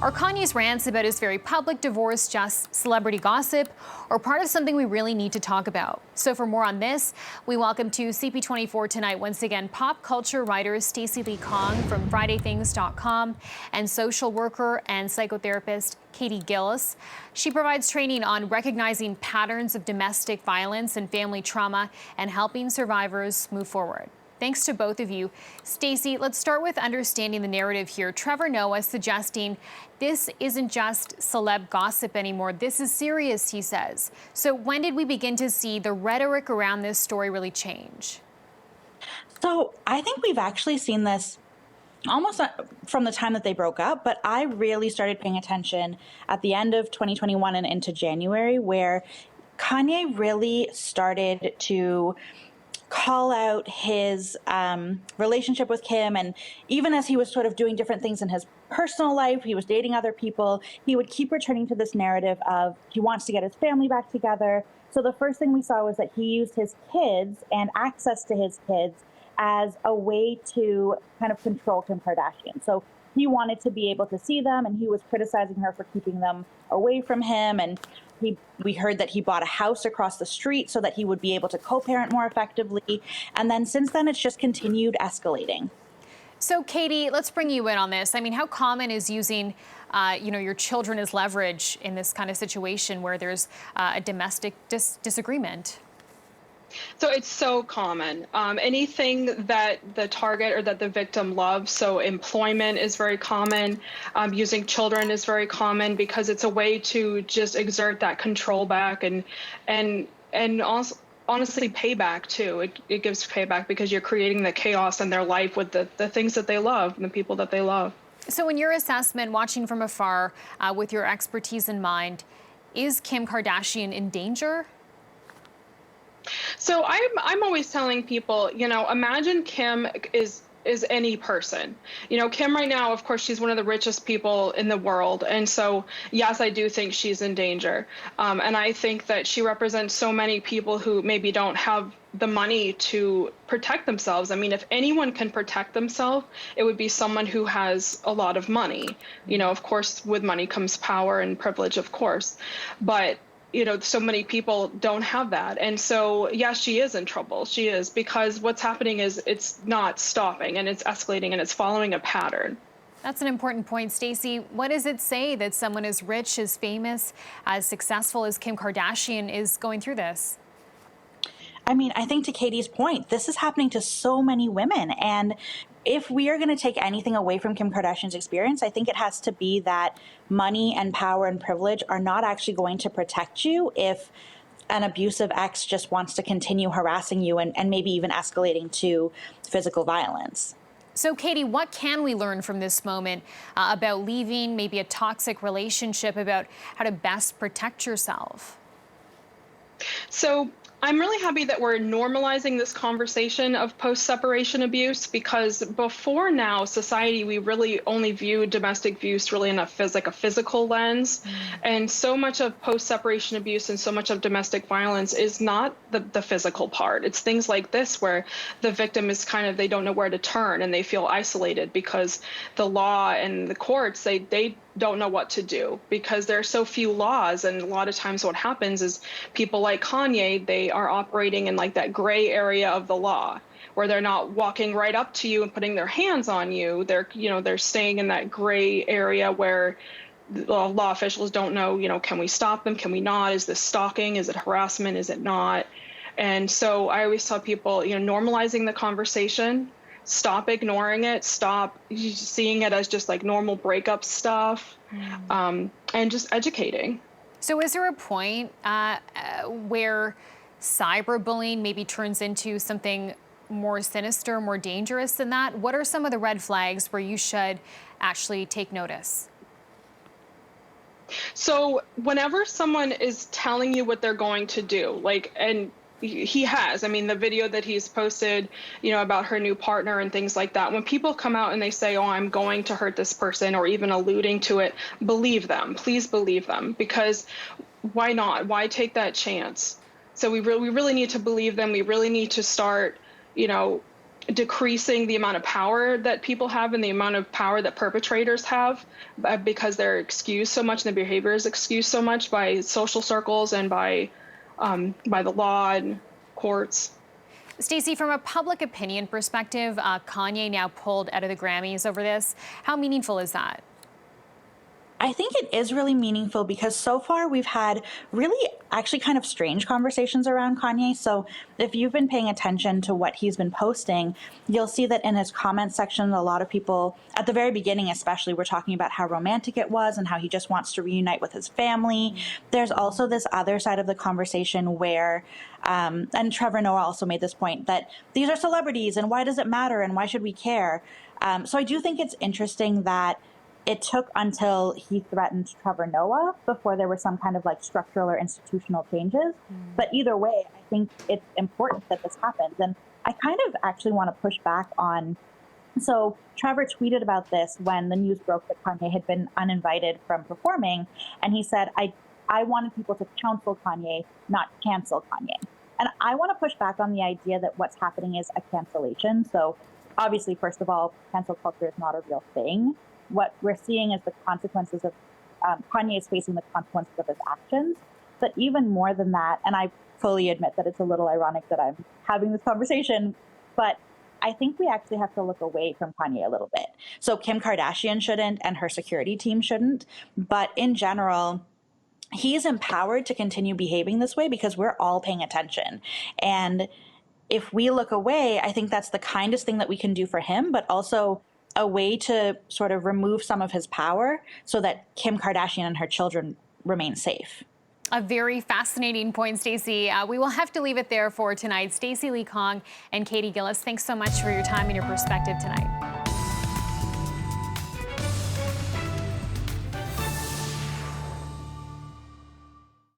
Are Kanye's rants about his very public divorce just celebrity gossip or part of something we really need to talk about? So for more on this, we welcome to CP24 tonight once again pop culture writer Stacy Kong from FridayThings.com and social worker and psychotherapist Katie Gillis. She provides training on recognizing patterns of domestic violence and family trauma and helping survivors move forward. Thanks to both of you. Stacy, let's start with understanding the narrative here. Trevor Noah suggesting this isn't just celeb gossip anymore. This is serious, he says. So when did we begin to see the rhetoric around this story really change? So I think we've actually seen this almost from the time that they broke up, but I really started paying attention at the end of 2021 and into January, where Kanye really started to call out his relationship with Kim. And even as he was sort of doing different things in his personal life, he was dating other people, he would keep returning to this narrative of he wants to get his family back together. So the first thing we saw was that he used his kids and access to his kids as a way to kind of control Kim Kardashian. So he wanted to be able to see them, and he was criticizing her for keeping them away from him. And we heard that he bought a house across the street so that he would be able to co-parent more effectively. And then since then, it's just continued escalating. So Katie, let's bring you in on this. I mean, how common is using your children as leverage in this kind of situation where there's a domestic disagreement? So it's so common. Anything that the target or that the victim loves, so employment is very common, using children is very common because it's a way to just exert that control back and also honestly payback too. It gives payback because you're creating the chaos in their life with the things that they love and the people that they love. So in your assessment, watching from afar with your expertise in mind, is Kim Kardashian in danger? So I'm always telling people, imagine Kim is any person. Kim right now, of course, she's one of the richest people in the world. And so, yes, I do think she's in danger. And I think that she represents so many people who maybe don't have the money to protect themselves. I mean, if anyone can protect themselves, it would be someone who has a lot of money. Of course, with money comes power and privilege, of course. But so many people don't have that. And so, yeah, she is in trouble. She is, because what's happening is it's not stopping and it's escalating and it's following a pattern. That's an important point, Stacy. What does it say that someone as rich, as famous, as successful as Kim Kardashian is going through this? I mean, I think to Katie's point, this is happening to so many women. And if we are going to take anything away from Kim Kardashian's experience, I think it has to be that money and power and privilege are not actually going to protect you if an abusive ex just wants to continue harassing you and maybe even escalating to physical violence. So, Katie, what can we learn from this moment about leaving maybe a toxic relationship, about how to best protect yourself? So I'm really happy that we're normalizing this conversation of post-separation abuse, because before now, society, we really only view domestic abuse really in a physical lens. And so much of post-separation abuse and so much of domestic violence is not the physical part. It's things like this where the victim is they don't know where to turn and they feel isolated because the law and the courts, they don't know what to do because there are so few laws. And a lot of times what happens is people like Kanye, they are operating in that gray area of the law where they're not walking right up to you and putting their hands on you. They're staying in that gray area where law officials don't know, can we stop them? Can we not? Is this stalking? Is it harassment? Is it not? And so I always tell people, normalizing the conversation, stop ignoring it, stop seeing it as just normal breakup stuff, and just educating. So is there a point where cyberbullying maybe turns into something more sinister, more dangerous than that? What are some of the red flags where you should actually take notice? So whenever someone is telling you what they're going to do, and he has, I mean, the video that he's posted, about her new partner and things like that. When people come out and they say, oh, I'm going to hurt this person, or even alluding to it, believe them. Please believe them, because why not? Why take that chance? So we really need to believe them. We really need to start, decreasing the amount of power that people have and the amount of power that perpetrators have because they're excused so much and their behavior is excused so much by social circles and by the law and courts. Stacy, from a public opinion perspective, Kanye now pulled out of the Grammys over this. How meaningful is that? I think it is really meaningful because so far we've had really actually kind of strange conversations around Kanye. So if you've been paying attention to what he's been posting, you'll see that in his comment section, a lot of people at the very beginning, especially, were talking about how romantic it was and how he just wants to reunite with his family. There's also this other side of the conversation where, and Trevor Noah also made this point, that these are celebrities and why does it matter and why should we care? So I do think it's interesting that it took until he threatened Trevor Noah before there were some kind of like structural or institutional changes. But either way, I think it's important that this happens. And I kind of actually want to push back on. So Trevor tweeted about this when the news broke that Kanye had been uninvited from performing. And he said, I wanted people to counsel Kanye, not cancel Kanye. And I want to push back on the idea that what's happening is a cancellation. So obviously, first of all, cancel culture is not a real thing. What we're seeing is the consequences of Kanye is facing the consequences of his actions. But even more than that, and I fully admit that it's a little ironic that I'm having this conversation, but I think we actually have to look away from Kanye a little bit. So Kim Kardashian shouldn't, and her security team shouldn't. But in general, he's empowered to continue behaving this way because we're all paying attention. And if we look away, I think that's the kindest thing that we can do for him, but also a way to sort of remove some of his power so that Kim Kardashian and her children remain safe. A very fascinating point, Stacy. We will have to leave it there for tonight. Stacy Lee Kong and Katie Gillis, thanks so much for your time and your perspective tonight.